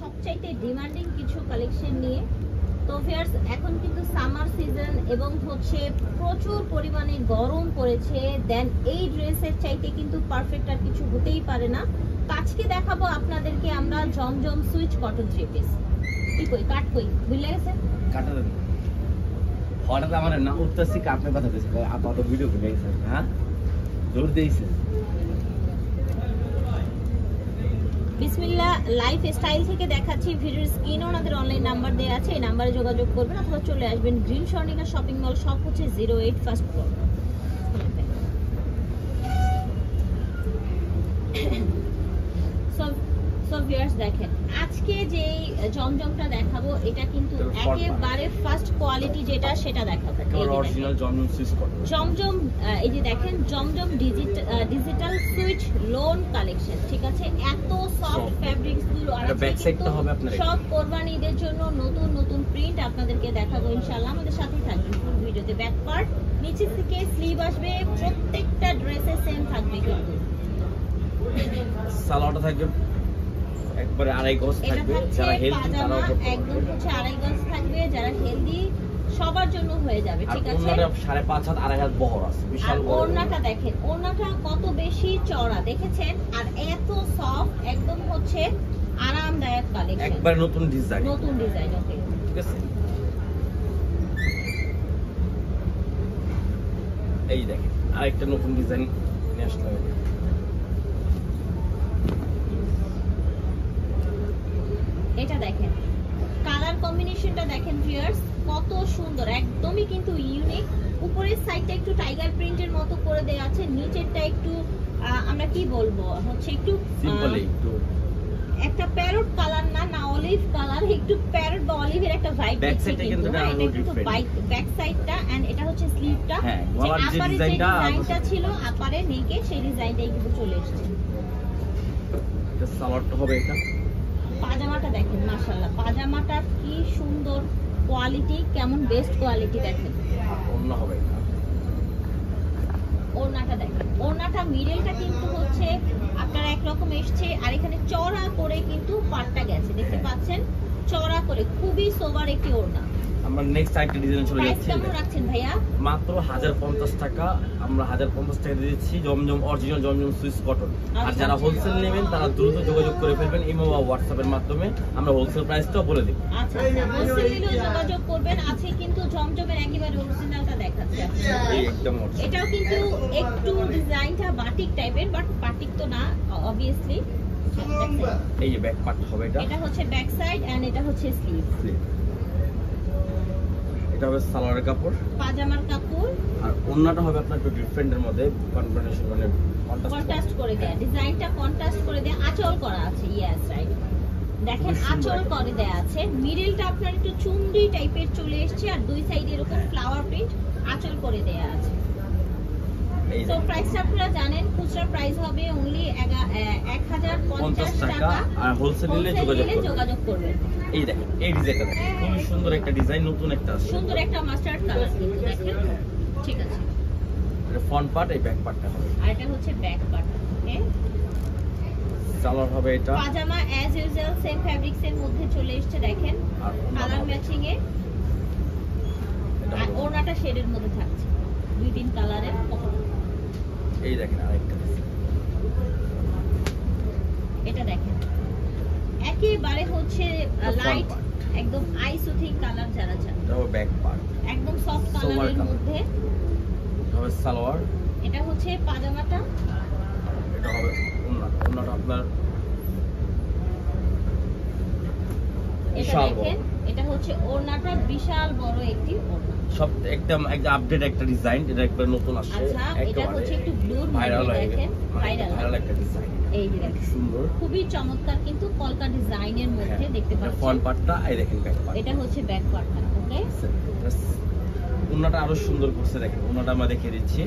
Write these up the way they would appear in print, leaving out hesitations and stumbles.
সবচাইতে ডিমান্ডিং কিছু কালেকশন নিয়ে। তো ভিউয়ার্স, এখন কিন্তু সামার সিজন এবং হচ্ছে প্রচুর পরিমাণে গরম পড়েছে, দেন এই ড্রেসের চাইতে কিন্তু পারফেক্ট আর কিছু হতেই পারে না। আজকে দেখাবো আপনাদেরকে আমরা জমজম সুইচ কটন থ্রি পিস। কি কই কাট কই বুঝলে গেছে কাটা দেন হঠাৎ আমার না উঠতেছি কাটনে কথা দিয়েছে আপাতত ভিডিও করে গেছে হ্যাঁ জোর দিয়েছে। বিসমিল্লাহ লাইফ স্টাইল থেকে দেখাচ্ছি। ভিডিওর স্ক্রিনে ওনাদের অনলাইন নাম্বার দেওয়া আছে, এই নাম্বারে যোগাযোগ করবেন অথবা চলে আসবেন গ্রিন স্বর্ণিকা শপিং মল, সব হচ্ছে 08 ফার্স্ট ফ্লোর। সো ভিউয়ার্স দেখেন, আজকে যে জমজমটা দেখাবো এটা কিন্তু একেবারে ফার্স্ট কোয়ালিটি যেটা সেটা দেখাবো। অরিজিনাল জমজম সুইচ কটন জমজম, এই যে দেখেন জমজম ডিজিটাল সুইচ লোন কালেকশন, ঠিক আছে? এত সফট ফ্যাব্রিক্স গুলো আর ব্যাক সাইডটা হবে আপনার সব কোরবানি ঈদের জন্য নতুন নতুন প্রিন্ট আপনাদেরকে দেখাবো ইনশাআল্লাহ। আমাদের সাথেই থাকবেন ফুল ভিডিওতে। ব্যাক পার্ট নিচে থেকে স্লিভ আসবে, প্রত্যেকটা ড্রেসে সেম থাকবে কিন্তু। সালোয়ারটা থাকবে একবারে আড়াই গজ থাকবে, যারা হেলদি তারাও করতে পারবে। একদম হচ্ছে আড়াই গজ থাকবে, যারা হেলদি সবার জন্য হয়ে যাবে, ঠিক আছে? ওনাটা 5.5 হাত আড়াই হাত বহর আছে, বিশাল বড়। ওড়নাটা দেখেন, ওড়নাটা কত বেশি চওড়া দেখেছেন, আর এত সফট, একদম হচ্ছে আরামদায়ক কালেকশন, একবার নতুন ডিজাইন, নতুন ডিজাইন। ওকে, ঠিক আছে? এই দেখেন আরেকটা নতুন ডিজাইন নিয়ে আসলাম। এটা দেখেন কালার কম্বিনেশনটা দেখেন ভিউয়ার্স, কত সুন্দর, একদমই কিন্তু ইউনিক। উপরের সাইডটা একটু টাইগার প্রিন্টের মতো করে দেয়া আছে, নিচেরটা একটু আমরা কি বলবো হচ্ছে একটু সিম্পল, একটু একটা প্যারট কালার না অলিভ কালার, একটু প্যারট বা অলিভের একটা ভাইব দিচ্ছে কিন্তু। এটা কিন্তু ব্যাক সাইডটা এন্ড এটা হচ্ছে স্লিভটা। হ্যাঁ, যে গলার যে ডিজাইনটা ছিল আপারে নেকে, সেই ডিজাইনটাই কিন্তু চলে এসেছে। এটা সালোয়ারটা হবে এটা। পাজামাটা দেখেন, মাশাআল্লাহ পাজামাটা কি সুন্দর কোয়ালিটি, কেমন বেস্ট কোয়ালিটি দেখেন। ওড়না হবে এটা। ওড়নাটা দেখেন, ওড়নাটা মিডলটা কিন্তু হচ্ছে আপনার একরকম এসছে, আর এখানে চওড়া করে কিন্তু পাটটা গেছে, দেখতে পাচ্ছেন, চওড়া করে, খুবই সোবার একটি ওড়না। আমরা নেক্সট আরেকটা ডিজাইন চলে প্রাইস যাচ্ছি। কেমন রাখছেন ভাইয়া? মাত্র 1050 টাকা। আমরা 1050 টাকা দিয়ে দিচ্ছি জমজম অরিজিনাল জমজম সুইচ কটন। আর যারা হোলসেল নেবেন তারা দ্রুত যোগাযোগ করে ফেলবেন ইমো বা হোয়াটসঅ্যাপের মাধ্যমে, আমরা হোলসেল প্রাইসটাও বলে দিই। আচ্ছা, হোলসেল নিলেও যোগাযোগ করবেন। আছে কিন্তু জমজমের একেবারে অরিজিনালটা দেখাচ্ছি আপনাদের। এই একদম original। এটাও কিন্তু একটু ডিজাইনটা বাটিক টাইপের, বাট বাটিক তো না অবভিয়াসলি। এই যে ব্যাক পার্ট হবে এটা। এটা হচ্ছে ব্যাক সাইড এন্ড এটা হচ্ছে স্লিভ। এটা হবে সালোয়ারের কাপড়, পাজামার কাপড়, আর ওড়নাটা হবে আপনার একটু ডিফারেন্টের মধ্যে, কম্বিনেশন মানে কন্ট্রাস্ট করে দেয়া, ডিজাইনটা কন্ট্রাস্ট করে দেয়া, আঁচল করা আছে। ইয়েস রাইট, দেখেন আঁচল করে দেয়া আছে। মিডলটা আপনার একটু চুনরি টাইপের চলে এসেছে, আর দুই সাইডে এরকম ফ্লাওয়ার প্রিন্ট আঁচল করে দেয়া আছে। তো প্রাইসটা আপনারা জানেন, খুচরা প্রাইস হবে অনলি 1050 টাকা, আর হোলসেল নিলে যোগাযোগ করবেন। এই দেখেন এই ডিজাইনটা দেখেন, খুব সুন্দর একটা ডিজাইন, নতুন একটা আছে, সুন্দর একটা মাস্টার্ড কালার কিন্তু দেখেন, ঠিক আছে? এটা ফ্রন্ট পার্ট, এই ব্যাক পার্টটা হবে, আর এটা হচ্ছে ব্যাক পার্ট। ওকে, সালোয়ার হবে এটা। পাজামা অ্যাজ ইউজুয়াল সেম ফ্যাব্রিক্স এর মধ্যে চলে এসেছে দেখেন, আর কালার ম্যাচিং এ, আর ওড়নাটা শেডের মধ্যে থাকছে, দুই তিন কালারের। এই দেখেন আরেকটা, এটা দেখেন একেবারে হচ্ছে লাইট, একদম আই সুথিং কালার যারা চান, এটা হবে ব্যাক পার্ট, একদম সফট কালারের মধ্যে। এটা হবে সালোয়ার, এটা হচ্ছে পাজামাটা, এটা হবে ওড়নাটা। ওড়নাটা আপনার এটা দেখেন, এটা হচ্ছে ওড়নাটা, বিশাল বড় একটি ওড়না, সব একদম আপডেট একটা ডিজাইন, এটা একবার নতুন আসছে। আচ্ছা, এটা হচ্ছে একটু ব্লুর ভাইরাল মধ্যে হয়ে দেখেন, ভাইরাল একটা ডিজাইন। এই যে দেখেন সুন্দর, খুবই চমৎকার কিন্তু কলকা ডিজাইনের মধ্যে দেখতে পাচ্ছেন। ফ্রন্ট পার্টটা এই দেখেন, ব্যাক পার্ট, এটা হচ্ছে ব্যাক পার্টটা। ওকে, ওড়নাটা আরো সুন্দর করছে, দেখেন ওড়নাটা আমরা দেখিয়ে দিচ্ছি।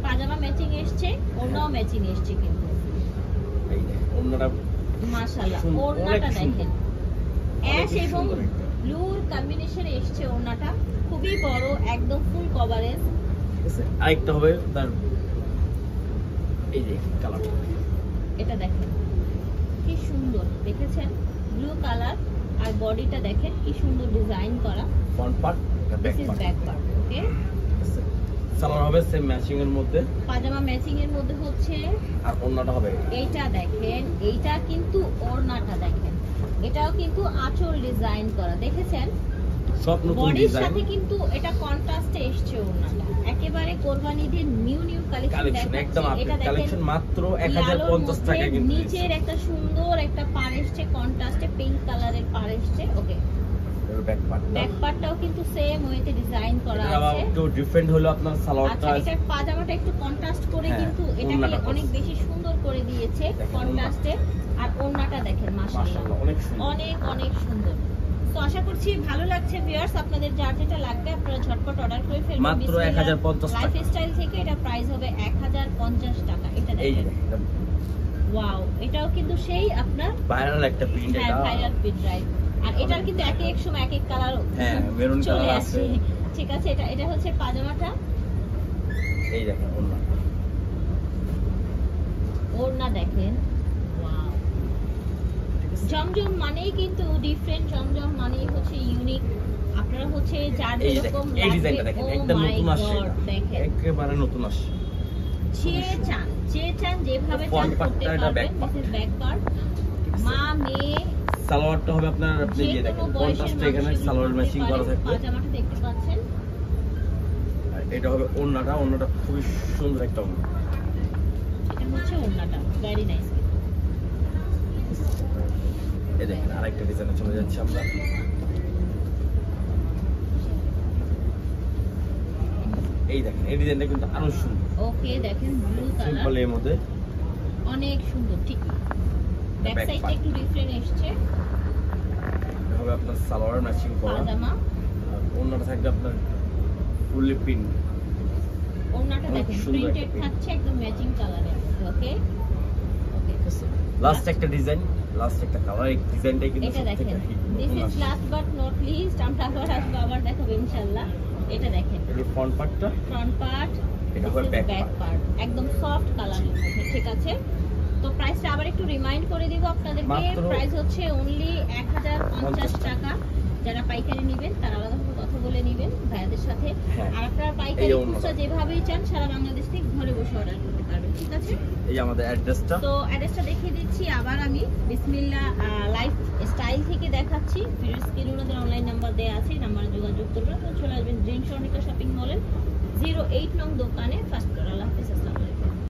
পাজামা ম্যাচিং এসছে, ওড়নাও ম্যাচিং এসছে কিন্তু। এই দেখেন ওড়নাটা মাশাআল্লাহ, ওড়নাটা দেখেন অ্যাশ এবং ব্লুর কম্বিনেশনে এসছে ওড়নাটা, খুবই বড়, একদম ফুল কভারেজ। ঠিক আছে, আরেকটা হবে তার এই যে কালারটা, এটা দেখেন কি সুন্দর, দেখেছেন ব্লু কালার আর বডিটা দেখেন কি সুন্দর ডিজাইন করা। Front part, back this is part. Back part. Okay, salwar হবে সেম ম্যাচিং এর মধ্যে, পাজামা ম্যাচিং এর মধ্যে হচ্ছে। আর ওড়নাটা হবে এইটা দেখেন, এইটা কিন্তু ওড়নাটা দেখেন, এটাও কিন্তু আঁচল ডিজাইন করা, দেখেছেন? সব নতুন বডির ডিজাইন। সাথে কিন্তু এটা কন্ট্রাস্টে এসেছে ওড়নাটা, একেবারে কোরবানিদের নিউ কালেকশন কালেকশন একদম দেখাচ্ছি। এটা আপডেট দেখেন কালেকশন, মাত্র ইয়ালোর 1050 টাকা মধ্যে কিন্তু নিচের একটা সুন্দর একটা পাড় এসছে, কন্ট্রাস্টে পিঙ্ক কালারের পাড় এসছে। ওকে, ব্যাক পার্ট। ব্যাক পার্টটাও কিন্তু সেম ওয়েতে ডিজাইন করা এটা আবার আছে। একটু ডিফারেন্ট হলো আপনার আচ্ছা, সালোয়ারটা। এটার পাজামাটা একটু কন্ট্রাস্ট করে হ্যাঁ, কিন্তু এটাকে ওড়নাটা অনেক বেশি সুন্দর করে দিয়েছে দেখেন, কন্ট্রাস্টে। আর ওড়নাটা দেখেন, মাশাআল্লাহ মাশাআল্লাহ অনেক সুন্দর। অনেক অনেক সুন্দর। তো আশা করছি ভালো লাগছে ভিউয়ার্স, আপনাদের যার যেটা লাগবে আপনারা ঝটপট অর্ডার করে ফেলবেন। মাত্র 1050 টাকা। লাইফস্টাইল থেকে এটা প্রাইস হবে 1050 টাকা। এটা এই যে দেখেন, ওয়াও, এটাও কিন্তু সেই আপনার ভাইরাল একটা প্রিন্ট এটা। Viral print right. আর এটার কিন্তু এক এক সময় এক এক কালার হ্যাঁ, মেরুন চলে কালার আসে। আছে। ঠিক আছে, এটা হচ্ছে পাজামাটা। এই দেখেন ওড়না। ওড়না দেখেন, ওয়াও। জমজম মানেই কিন্তু ডিফারেন্ট, জমজম মানেই হচ্ছে ইউনিক। আপনারা হচ্ছে যার এই যে যেরকম দেখেন, এই ডিজাইনটা দেখেন, লাগবে, একদম oh my নতুন আসছে God, এটা। দেখেন একেবারে নতুন আসছে। যে চান যেভাবে চান Front part করতে টা এটা পারবেন। back part। This is back part. মা মেয়ে সালোয়ারটা হবে আপনার, আপনি যে যে দেখেন কোনো বয়সের কন্ট্রাস্টে এখানে মানুষ সালোয়ার ম্যাচিং করা থাকবে। পাজামাটা দেখতে পাচ্ছেন। আর এটা হবে ওড়নাটা, ওড়নাটা খুবই সুন্দর একটা ওড়না। এটা হচ্ছে ওড়নাটা, ভেরি নাইস। এই দেখেন আরেকটা ডিজাইনে চলে যাচ্ছে আমরা। এই দেখেন এই ডিজাইনটা কিন্তু আরো সুন্দর। ওকে, দেখেন ব্লু সিম্পল কালার, এর মধ্যে অনেক সুন্দর। ঠিক, ব্যাক Back সাইডটা part। একটু ডিফারেন্ট এসছে। এটা হবে আপনার সালোয়ার ম্যাচিং করা, পাজামা, আর ওড়নাটা থাকবে আপনার ফুললি প্রিন্ট। ওড়নাটা অনেক দেখেন সুন্দর একটা প্রিন্টেড print। থাকছে একদম ম্যাচিং কালারের মধ্যে। ওকে, ওকে, লাস্ট একটা ডিজাইন, লাস্ট একটা কালার। এই ডিজাইনটাই কিন্তু এটা দেখেন, this is last but not list. আমরা আবার আসবো, আবার দেখাবো ইনশাআল্লাহ। এটা দেখেন, এই ফ্রন্ট পার্টটা, ফ্রন্ট পার্ট, এটা হবে ব্যাক ব্যাক পার্ট, একদম সফট কালারের মধ্যে। ঠিক আছে, তো প্রাইসটা আবার একটু রিমাইন্ড করে দিব আপনাদেরকে। মাত্র প্রাইস হচ্ছে অনলি 1050 টাকা। যারা পাইকারি নেবেন তারা আলাদাভাবে কথা বলে নেবেন ভাইয়াদের সাথে। হ্যাঁ। আর আপনারা পাইকারি এই অন্যটা। খুচরা যেভাবেই চান সারা বাংলাদেশ থেকে ঘরে বসে অর্ডার করতে পারবেন। ঠিক আছে, এই যে আমাদের অ্যাড্রেসটা। তো অ্যাড্রেসটা দেখিয়ে দিচ্ছি আবার আমি। বিসমিল্লাহ লাইফ স্টাইল থেকে দেখাচ্ছি। ভিডিও স্ক্রিনে ওনাদের অনলাইন নাম্বার দেওয়া আছে, এই নাম্বারে যোগাযোগ করবেন। তো চলে আসবেন ড্রিম স্বর্ণিকা শপিং মলের 08 নং দোকানে, ফার্স্ট ফ্লোর। আল্লাহ হাফেজ, আসসালামু আলাইকুম।